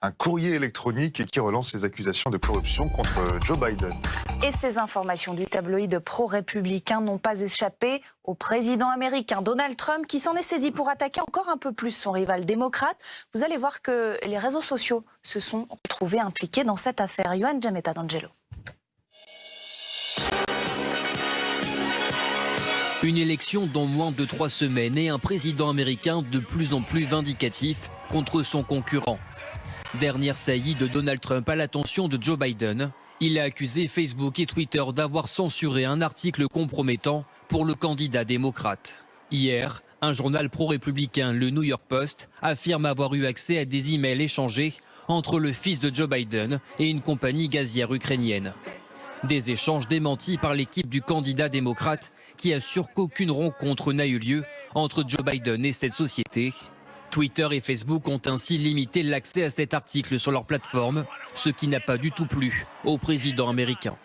un courrier électronique qui relance les accusations de corruption contre Joe Biden. Et ces informations du tabloïd pro-républicain n'ont pas échappé au président américain Donald Trump qui s'en est saisi pour attaquer encore un peu plus son rival démocrate. Vous allez voir que les réseaux sociaux se sont retrouvés impliqués dans cette affaire. Yoann Giametta d'Angelo. Une élection dans moins de 3 semaines et un président américain de plus en plus vindicatif contre son concurrent. Dernière saillie de Donald Trump à l'attention de Joe Biden. Il a accusé Facebook et Twitter d'avoir censuré un article compromettant pour le candidat démocrate. Hier, un journal pro-républicain, le New York Post, affirme avoir eu accès à des emails échangés entre le fils de Joe Biden et une compagnie gazière ukrainienne. Des échanges démentis par l'équipe du candidat démocrate qui assure qu'aucune rencontre n'a eu lieu entre Joe Biden et cette société. Twitter et Facebook ont ainsi limité l'accès à cet article sur leur plateforme, ce qui n'a pas du tout plu au président américain.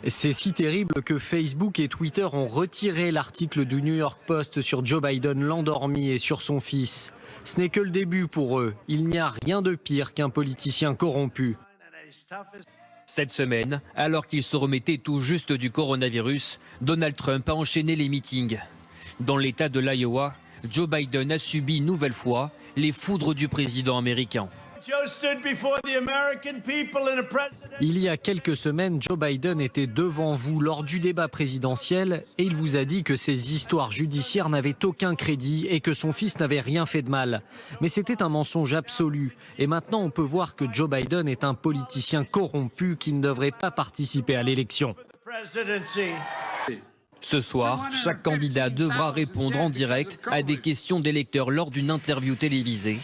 C'est si terrible que Facebook et Twitter ont retiré l'article du New York Post sur Joe Biden l'endormi et sur son fils. Ce n'est que le début pour eux. Il n'y a rien de pire qu'un politicien corrompu. Cette semaine, alors qu'il se remettait tout juste du coronavirus, Donald Trump a enchaîné les meetings. Dans l'État de l'Iowa, Joe Biden a subi une nouvelle fois les foudres du président américain. Il y a quelques semaines, Joe Biden était devant vous lors du débat présidentiel et il vous a dit que ses histoires judiciaires n'avaient aucun crédit et que son fils n'avait rien fait de mal. Mais c'était un mensonge absolu. Et maintenant, on peut voir que Joe Biden est un politicien corrompu qui ne devrait pas participer à l'élection. Ce soir, chaque candidat devra répondre en direct à des questions d'électeurs lors d'une interview télévisée.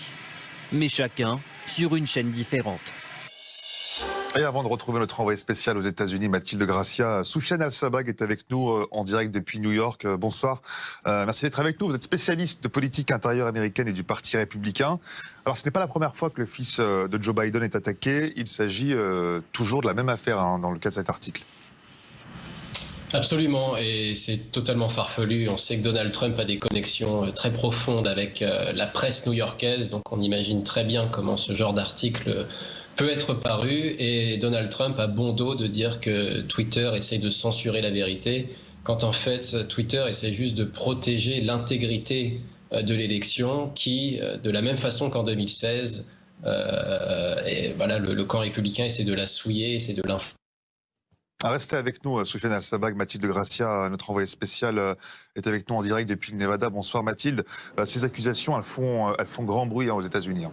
Mais chacun sur une chaîne différente. Et avant de retrouver notre envoyé spécial aux États-Unis, Mathilde Gracia, Soufiane Al-Sabag est avec nous en direct depuis New York. Bonsoir. Merci d'être avec nous. Vous êtes spécialiste de politique intérieure américaine et du Parti républicain. Alors, ce n'est pas la première fois que le fils de Joe Biden est attaqué. Il s'agit toujours de la même affaire dans le cas de cet article. Absolument, et c'est totalement farfelu. On sait que Donald Trump a des connexions très profondes avec la presse new-yorkaise, donc on imagine très bien comment ce genre d'article peut être paru. Et Donald Trump a bon dos de dire que Twitter essaye de censurer la vérité, quand en fait Twitter essaie juste de protéger l'intégrité de l'élection qui, de la même façon qu'en 2016, et voilà, le camp républicain essaie de la souiller, essaie de l'influencer. Restez avec nous, Soufiane Al-Sabag. Mathilde Gracia, notre envoyée spéciale, est avec nous en direct depuis le Nevada. Bonsoir Mathilde. Ces accusations, elles font grand bruit aux États-Unis.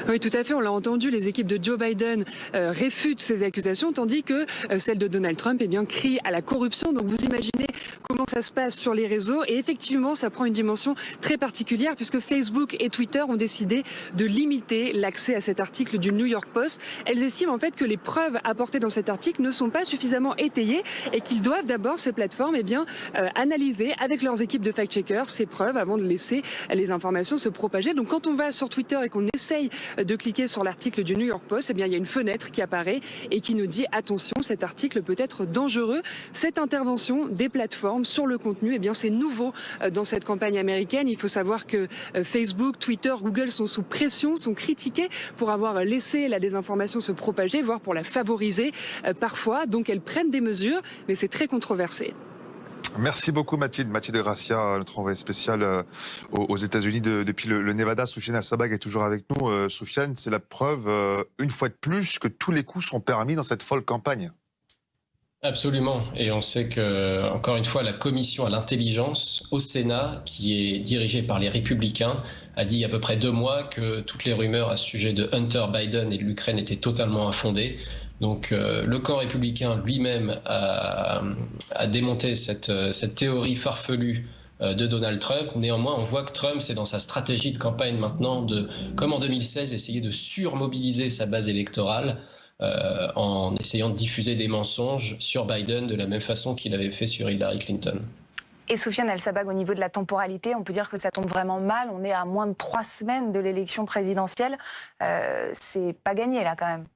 Oui, tout à fait. On l'a entendu, les équipes de Joe Biden réfutent ces accusations, tandis que celles de Donald Trump crient à la corruption. Donc vous imaginez comment ça se passe sur les réseaux. Et effectivement, ça prend une dimension très particulière puisque Facebook et Twitter ont décidé de limiter l'accès à cet article du New York Post. Elles estiment en fait que les preuves apportées dans cet article ne sont pas suffisamment étayées et qu'ils doivent d'abord, ces plateformes, analyser avec leurs équipes de fact-checkers ces preuves avant de laisser les informations se propager. Donc quand on va sur Twitter et qu'on essaye de cliquer sur l'article du New York Post, il y a une fenêtre qui apparaît et qui nous dit attention, cet article peut être dangereux. Cette intervention des plateformes sur le contenu, c'est nouveau dans cette campagne américaine. Il faut savoir que Facebook, Twitter, Google sont sous pression, sont critiqués pour avoir laissé la désinformation se propager, voire pour la favoriser parfois. Donc elles prennent des mesures, mais c'est très controversé. Merci beaucoup Mathilde. Mathilde Gracia, notre envoyée spéciale aux États-Unis depuis le Nevada. Soufiane Al-Sabag est toujours avec nous. Soufiane, c'est la preuve, une fois de plus, que tous les coups sont permis dans cette folle campagne. Absolument. Et on sait que, encore une fois, la commission à l'intelligence au Sénat, qui est dirigée par les Républicains, a dit il y a à peu près 2 mois que toutes les rumeurs à ce sujet de Hunter Biden et de l'Ukraine étaient totalement infondées. Donc le camp républicain lui-même a démonté cette théorie farfelue de Donald Trump. Néanmoins, on voit que Trump, c'est dans sa stratégie de campagne maintenant de, comme en 2016, essayer de surmobiliser sa base électorale en essayant de diffuser des mensonges sur Biden de la même façon qu'il avait fait sur Hillary Clinton. Et Soufiane Al-Sabag, au niveau de la temporalité, on peut dire que ça tombe vraiment mal. On est à moins de 3 semaines de l'élection présidentielle. C'est pas gagné là quand même.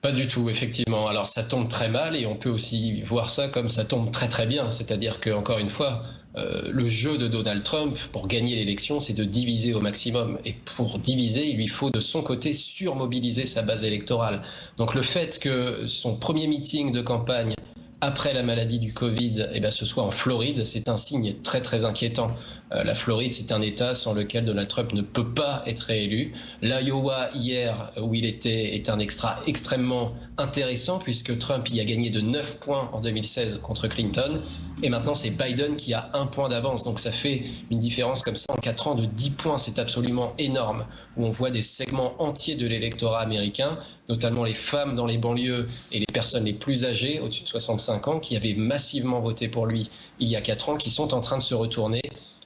Pas du tout, effectivement. Alors ça tombe très mal et on peut aussi voir ça comme ça tombe très très bien. C'est-à-dire qu'encore une fois, le jeu de Donald Trump pour gagner l'élection, c'est de diviser au maximum. Et pour diviser, il lui faut de son côté surmobiliser sa base électorale. Donc le fait que son premier meeting de campagne après la maladie du Covid, ce soit en Floride, c'est un signe très très inquiétant. La Floride, c'est un État sans lequel Donald Trump ne peut pas être réélu. L'Iowa, hier, où il était, est un extra extrêmement intéressant puisque Trump y a gagné de 9 points en 2016 contre Clinton. Et maintenant, c'est Biden qui a 1 point d'avance. Donc ça fait une différence comme ça en 4 ans de 10 points. C'est absolument énorme. Où on voit des segments entiers de l'électorat américain, notamment les femmes dans les banlieues et les personnes les plus âgées, au-dessus de 65 ans, qui avaient massivement voté pour lui il y a 4 ans, qui sont en train de se retourner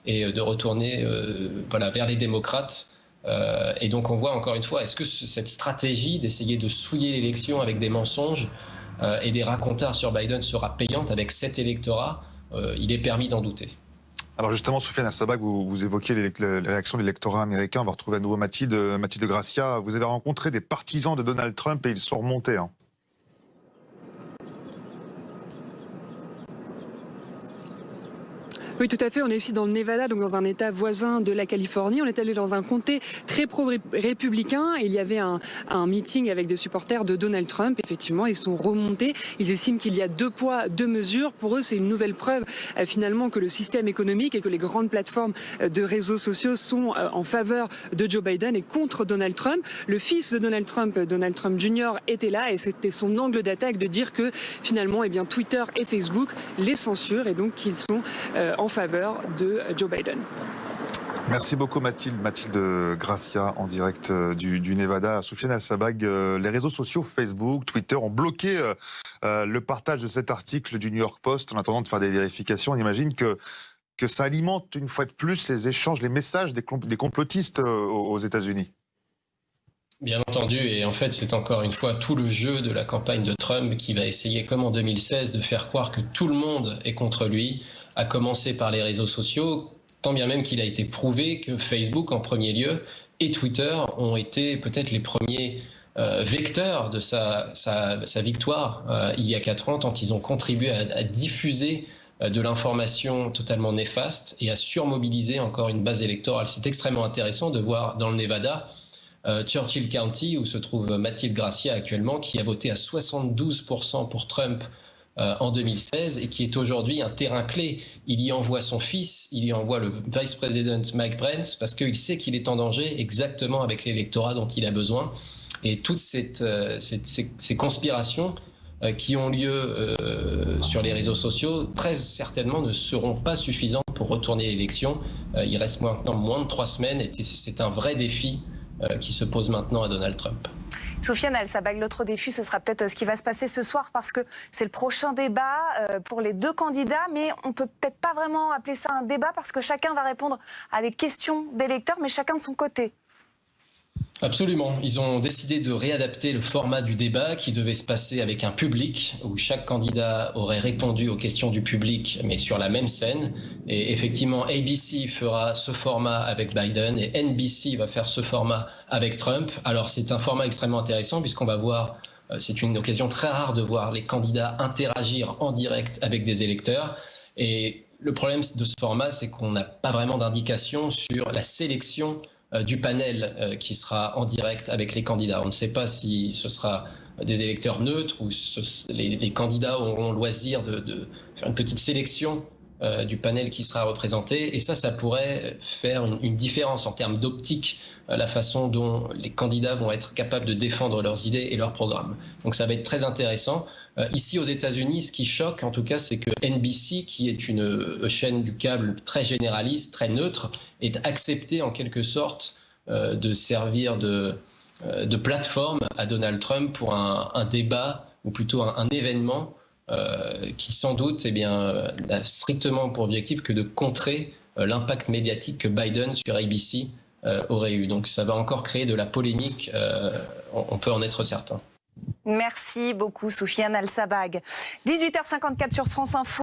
et de retourner vers les démocrates. Et donc on voit encore une fois, est-ce que cette stratégie d'essayer de souiller l'élection avec des mensonges et des racontars sur Biden sera payante avec cet électorat? Il est permis d'en douter. Alors justement, Soufiane El-Sabbagh, vous évoquiez les réactions de l'électorat américain. On va retrouver à nouveau Mathilde Gracia. Vous avez rencontré des partisans de Donald Trump et ils sont remontés. Oui, tout à fait. On est ici dans le Nevada, donc dans un État voisin de la Californie. On est allé dans un comté très pro-républicain. Il y avait un meeting avec des supporters de Donald Trump. Effectivement, ils sont remontés. Ils estiment qu'il y a 2 poids, 2 mesures. Pour eux, c'est une nouvelle preuve finalement que le système économique et que les grandes plateformes de réseaux sociaux sont en faveur de Joe Biden et contre Donald Trump. Le fils de Donald Trump Jr. était là et c'était son angle d'attaque de dire que finalement, Twitter et Facebook les censurent et donc qu'ils sont en faveur de Joe Biden. Merci beaucoup Mathilde Gracia en direct du Nevada. Soufiane El-Sabbagh, les réseaux sociaux Facebook, Twitter ont bloqué le partage de cet article du New York Post en attendant de faire des vérifications. On imagine que ça alimente une fois de plus les échanges, les messages des complotistes aux États-Unis. Bien entendu, et en fait c'est encore une fois tout le jeu de la campagne de Trump qui va essayer, comme en 2016, de faire croire que tout le monde est contre lui, à commencer par les réseaux sociaux, tant bien même qu'il a été prouvé que Facebook en premier lieu et Twitter ont été peut-être les premiers vecteurs de sa victoire il y a 4 ans, tant ils ont contribué à diffuser de l'information totalement néfaste et à surmobiliser encore une base électorale. C'est extrêmement intéressant de voir dans le Nevada Churchill County, où se trouve Mathilde Gracia actuellement, qui a voté à 72% pour Trump en 2016 et qui est aujourd'hui un terrain clé. Il y envoie son fils, il y envoie le vice-président Mike Pence parce qu'il sait qu'il est en danger exactement avec l'électorat dont il a besoin. Et toutes ces conspirations qui ont lieu sur les réseaux sociaux, très certainement ne seront pas suffisantes pour retourner l'élection. Il reste maintenant moins de 3 semaines et c'est un vrai défi qui se pose maintenant à Donald Trump. Soufiane El-Sabbagh, l'autre défi, ce sera peut-être ce qui va se passer ce soir parce que c'est le prochain débat pour les 2 candidats, mais on peut peut-être pas vraiment appeler ça un débat parce que chacun va répondre à des questions d'électeurs, mais chacun de son côté. Absolument. Ils ont décidé de réadapter le format du débat qui devait se passer avec un public où chaque candidat aurait répondu aux questions du public, mais sur la même scène. Et effectivement, ABC fera ce format avec Biden et NBC va faire ce format avec Trump. Alors c'est un format extrêmement intéressant puisqu'on va voir, c'est une occasion très rare de voir les candidats interagir en direct avec des électeurs. Et le problème de ce format, c'est qu'on n'a pas vraiment d'indication sur la sélection du panel qui sera en direct avec les candidats. On ne sait pas si ce sera des électeurs neutres ou les candidats auront le loisir de faire une petite sélection du panel qui sera représenté. Et ça pourrait faire une différence en termes d'optique, la façon dont les candidats vont être capables de défendre leurs idées et leurs programmes. Donc ça va être très intéressant. Ici aux États-Unis, ce qui choque en tout cas, c'est que NBC, qui est une chaîne du câble très généraliste, très neutre, est acceptée en quelque sorte de servir de plateforme à Donald Trump pour un débat, ou plutôt un événement qui sans doute n'a strictement pour objectif que de contrer l'impact médiatique que Biden sur ABC aurait eu. Donc ça va encore créer de la polémique, on peut en être certain. Merci beaucoup Soufiane El-Sabbagh. 18h54 sur France Info.